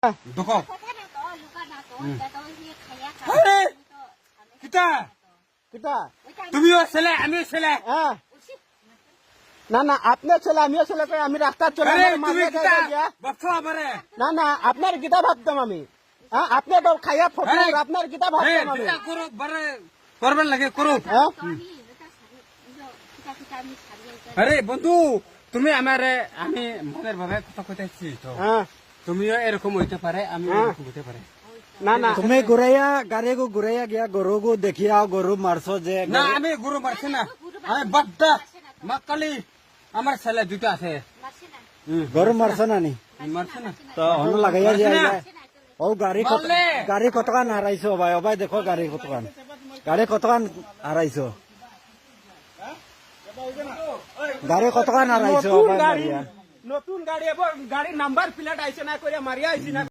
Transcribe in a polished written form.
দেখো আরে কিতা কিতা তুমিও ছেলে আমিও ছেলে হ্যাঁ না না আপনার ছেলে আমিও ছেলে কই আমি রাস্তা চলে আরে আমার তুমি মারিয়া কিতা যাইবা গিয়া। বাপু আমারে না না আপনার গীতা ভাবতাম আমি হ্যাঁ আপনি তো খাইয়া ফটো আরে, আপনার গীতা এই ভাবতাম আমি যেটা করো বারে করবেন লাগে করো হ্যাঁ আরে বন্ধু তুমি আমারে আমি মনের ভাবে কথা কইতেছি তো হ্যাঁ তুমিও এরকম হইতে পারে আমি এরকম হইতে পারে না না তুমি ঘুরাইয়া গাড়ি গো ঘুরাইয়া গিয়া গরু গো দেখিয়া গরু মারছো যে না আমি গুরু মারছি না আমি বাপটা মাকালি আমার ছেলে দুটো আছে গরু মারছো না নি মারছে না তো হন লাগাইয়া মারছে যায় না। ও গাড়ি বললে। গাড়ি কতখান হারাইছো ভাই ভাই দেখো গাড়ি কতখান হারাইছো গাড়ি কতখান হারাইছো নতুন ভাই গাড়ি মারিয়া নতুন গাড়ি এবং গাড়ির নাম্বার প্লেট আইছে না করে মারিয়া আইছি না